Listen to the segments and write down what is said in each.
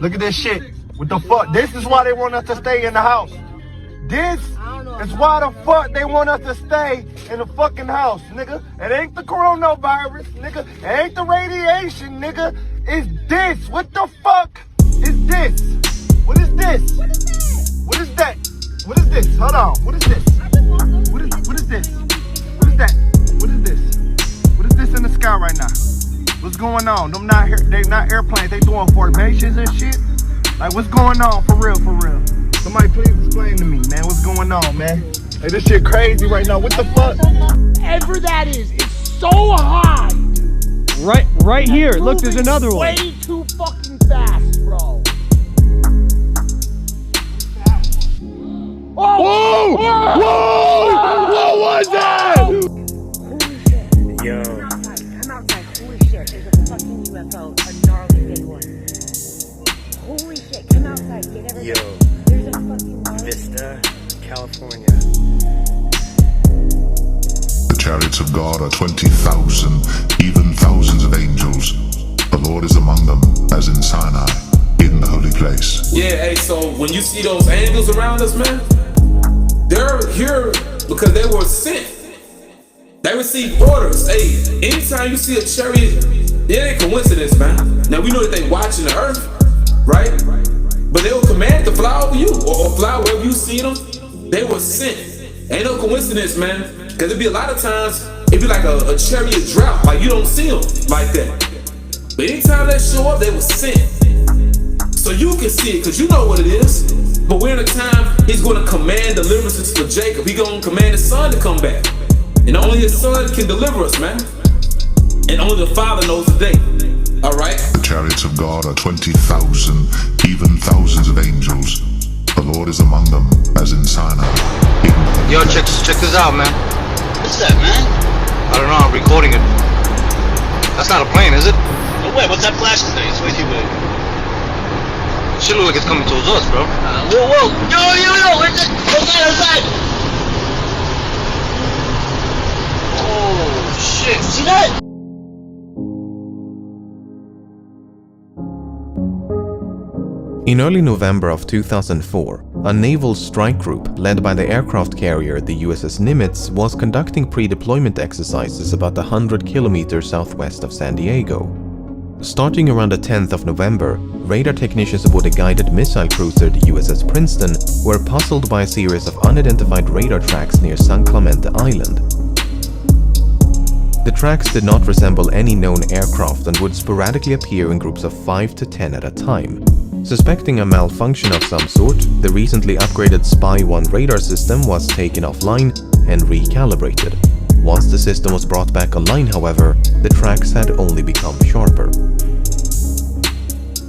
Look at this shit. What the fuck? This is why they want us to stay in the house. This is why the fuck they want us to stay in the fucking house, nigga. It ain't the coronavirus, nigga. It ain't the radiation, nigga. It's this. What the fuck is this? What is this? What is that? What is this? Hold on. What is this? What is this? What is that? What is this? What is this in the sky right now? What's going on? They not airplanes. They doing formations and shit. Like, what's going on? For real, for real. Somebody please explain to me, man. What's going on, man? Hey, this shit crazy right now. What the fuck? Whatever that is, it's so high. Right here. Look, there's another one. Way too fucking fast, bro. Whoa! Whoa! What was that? Yo. I'm outside. Holy shit, there's a fucking UFO, a gnarly big one. Holy shit, come outside, get everybody. Yo. There's a fucking gnarly Vista, California. The chariots of God are 20,000, even thousands of angels. The Lord is among them, as in Sinai, in the holy place. Yeah, hey, so when you see those angels around us, man, they're here because they were sent. They received orders. Hey, anytime you see a chariot, it ain't coincidence, man. Now we know that they watching the earth, right? But they were commanded to fly over you or fly wherever you see them. They were sent. Ain't no coincidence, man. Because it'd be a lot of times, it'd be like a chariot drought. Like you don't see them like that. But anytime they show up, they were sent. So you can see it because you know what it is. But we're in a time he's going to command deliverances for Jacob. He's going to command his son to come back. And only his son can deliver us, man. And only the Father knows the day. Alright? The chariots of God are 20,000, even thousands of angels. The Lord is among them, as in Sinai. Yo, check this out, man. What's that, man? I don't know, I'm recording it. That's not a plane, is it? No way, what's that flashing thing? It's way too big. It should look like it's coming towards us, bro. Whoa! Yo! Where's it? Outside! Oh, shit! See that? In early November of 2004, a naval strike group led by the aircraft carrier the USS Nimitz was conducting pre-deployment exercises about 100 kilometers southwest of San Diego. Starting around the 10th of November, radar technicians aboard a guided missile cruiser the USS Princeton were puzzled by a series of unidentified radar tracks near San Clemente Island. The tracks did not resemble any known aircraft and would sporadically appear in groups of 5 to 10 at a time. Suspecting a malfunction of some sort, the recently upgraded Spy-1 radar system was taken offline and recalibrated. Once the system was brought back online, however, the tracks had only become sharper.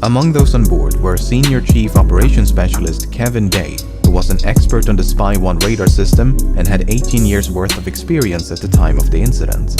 Among those on board were Senior Chief Operations Specialist Kevin Day, who was an expert on the Spy-1 radar system and had 18 years worth of experience at the time of the incident.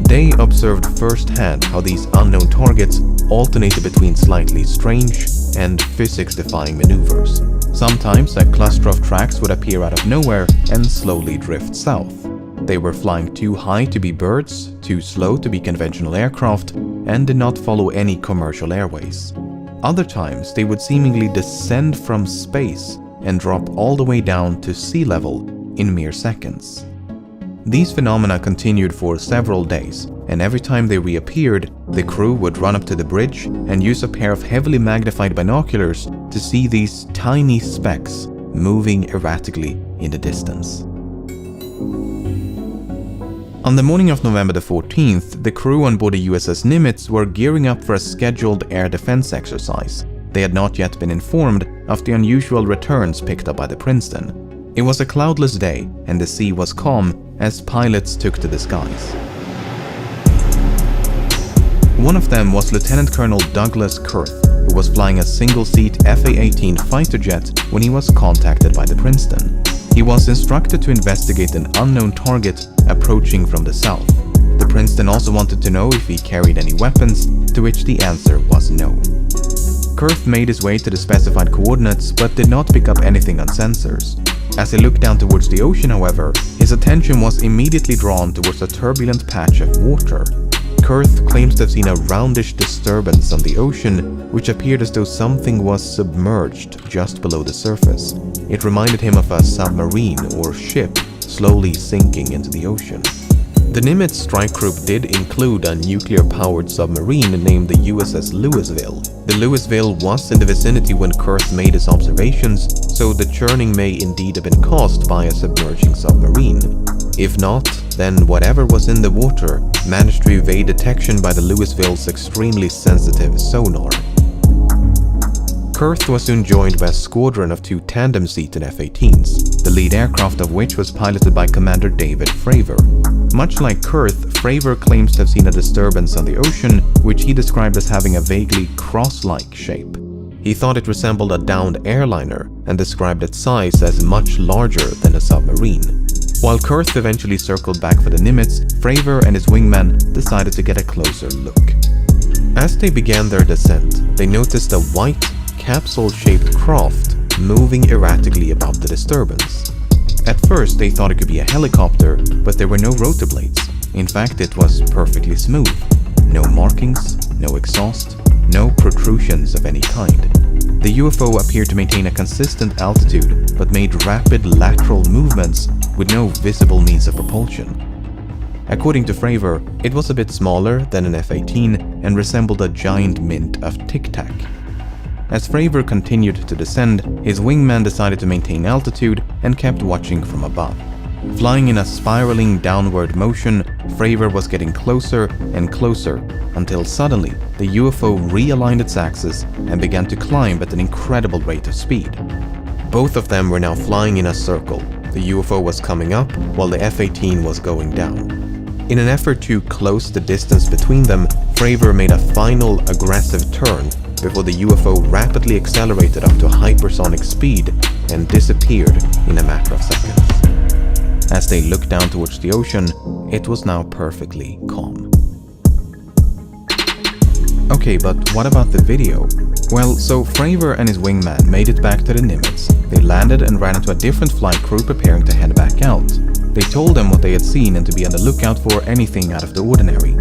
Day observed firsthand how these unknown targets alternated between slightly strange and physics-defying maneuvers. Sometimes a cluster of tracks would appear out of nowhere and slowly drift south. They were flying too high to be birds, too slow to be conventional aircraft, and did not follow any commercial airways. Other times they would seemingly descend from space and drop all the way down to sea level in mere seconds. These phenomena continued for several days, and every time they reappeared, the crew would run up to the bridge and use a pair of heavily magnified binoculars to see these tiny specks moving erratically in the distance. On the morning of November the 14th, the crew on board the USS Nimitz were gearing up for a scheduled air defense exercise. They had not yet been informed of the unusual returns picked up by the Princeton. It was a cloudless day, and the sea was calm as pilots took to the skies. One of them was Lieutenant Colonel Douglas Kurth, who was flying a single-seat FA-18 fighter jet when he was contacted by the Princeton. He was instructed to investigate an unknown target approaching from the south. The Princeton also wanted to know if he carried any weapons, to which the answer was no. Kurth made his way to the specified coordinates but did not pick up anything on sensors. As he looked down towards the ocean, however, his attention was immediately drawn towards a turbulent patch of water. Kurth claims to have seen a roundish disturbance on the ocean, which appeared as though something was submerged just below the surface. It reminded him of a submarine or ship slowly sinking into the ocean. The Nimitz strike group did include a nuclear-powered submarine named the USS Louisville. The Louisville was in the vicinity when Kurth made his observations, so the churning may indeed have been caused by a submerging submarine. If not, then whatever was in the water managed to evade detection by the Louisville's extremely sensitive sonar. Kurth was soon joined by a squadron of 2 tandem-seated F-18s, the lead aircraft of which was piloted by Commander David Fravor. Much like Kurth, Fravor claims to have seen a disturbance on the ocean, which he described as having a vaguely cross-like shape. He thought it resembled a downed airliner and described its size as much larger than a submarine. While Kurth eventually circled back for the Nimitz, Fravor and his wingman decided to get a closer look. As they began their descent, they noticed a white, capsule-shaped craft moving erratically above the disturbance. At first, they thought it could be a helicopter, but there were no rotor blades. In fact, it was perfectly smooth. No markings, no exhaust, no protrusions of any kind. The UFO appeared to maintain a consistent altitude, but made rapid lateral movements with no visible means of propulsion. According to Fravor, it was a bit smaller than an F-18 and resembled a giant mint of Tic Tac. As Fravor continued to descend, his wingman decided to maintain altitude and kept watching from above. Flying in a spiraling downward motion, Fravor was getting closer and closer until suddenly the UFO realigned its axis and began to climb at an incredible rate of speed. Both of them were now flying in a circle. The UFO was coming up while the F-18 was going down. In an effort to close the distance between them, Fravor made a final aggressive turn before the UFO rapidly accelerated up to hypersonic speed and disappeared in a matter of seconds. As they looked down towards the ocean, it was now perfectly calm. Okay, but what about the video? Well, so Fravor and his wingman made it back to the Nimitz. They landed and ran into a different flight crew preparing to head back out. They told them what they had seen and to be on the lookout for anything out of the ordinary.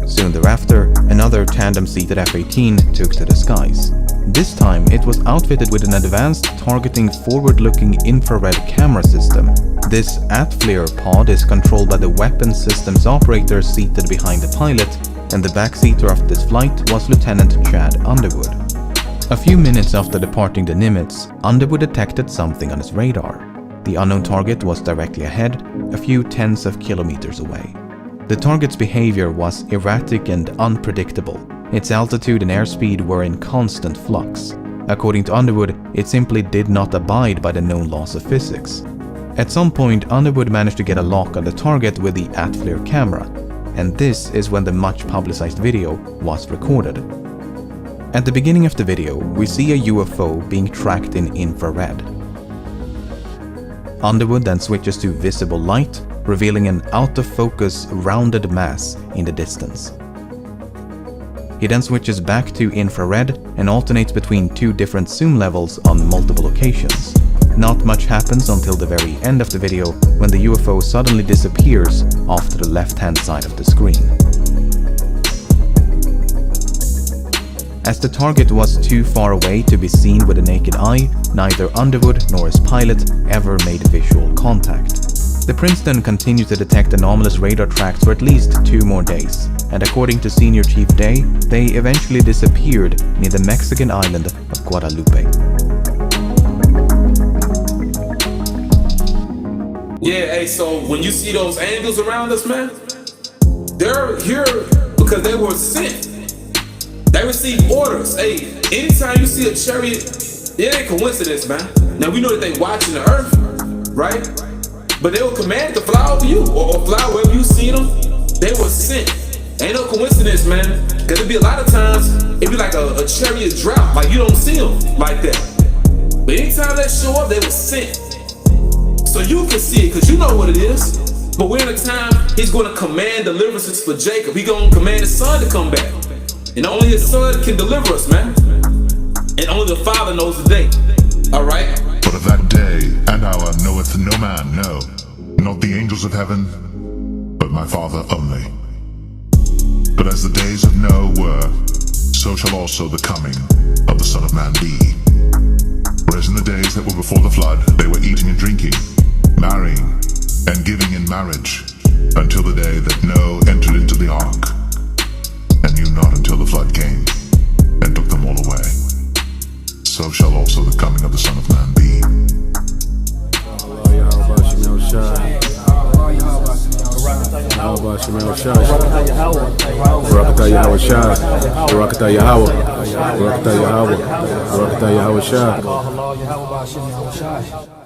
Soon thereafter, another tandem-seated F-18 took to the skies. This time, it was outfitted with an advanced targeting forward-looking infrared camera system. This at-flare pod is controlled by the weapons systems operator seated behind the pilot, and the backseater of this flight was Lieutenant Chad Underwood. A few minutes after departing the Nimitz, Underwood detected something on his radar. The unknown target was directly ahead, a few tens of kilometers away. The target's behavior was erratic and unpredictable. Its altitude and airspeed were in constant flux. According to Underwood, it simply did not abide by the known laws of physics. At some point, Underwood managed to get a lock on the target with the at-flare camera, and this is when the much publicized video was recorded. At the beginning of the video, we see a UFO being tracked in infrared. Underwood then switches to visible light, revealing an out-of-focus rounded mass in the distance. He then switches back to infrared and alternates between 2 different zoom levels on multiple occasions. Not much happens until the very end of the video, when the UFO suddenly disappears off to the left-hand side of the screen. As the target was too far away to be seen with the naked eye, neither Underwood nor his pilot ever made visual contact. The Princeton continued to detect anomalous radar tracks for at least 2 more days, and according to Senior Chief Day, they eventually disappeared near the Mexican island of Guadalupe. Yeah, hey, so when you see those angels around us, man, they're here because they were sent. They received orders. Hey, anytime you see a chariot, it ain't coincidence, man. Now we know that they watching the earth, right? But they were commanded to fly over you or fly wherever you see them. They were sent. Ain't no coincidence, man. Cause it'd be a lot of times, it'd be like a chariot drop, like you don't see them like that. But anytime they show up, they were sent. So you can see it, cause you know what it is. But we're in a time, he's gonna command deliverances for Jacob. He's gonna command his son to come back. And only his son can deliver us, man. And only the Father knows the day. Alright? But of that day and hour knoweth no man, no, not the angels of heaven, but my Father only. But as the days of Noah were, so shall also the coming of the Son of Man be. Whereas in the days that were before the flood, they were eating and drinking, marrying, and giving in marriage, until the day that Noah entered into the ark, and knew not until the flood came, and took them all away. So shall also the coming of the Son of Man be. Yahawashi.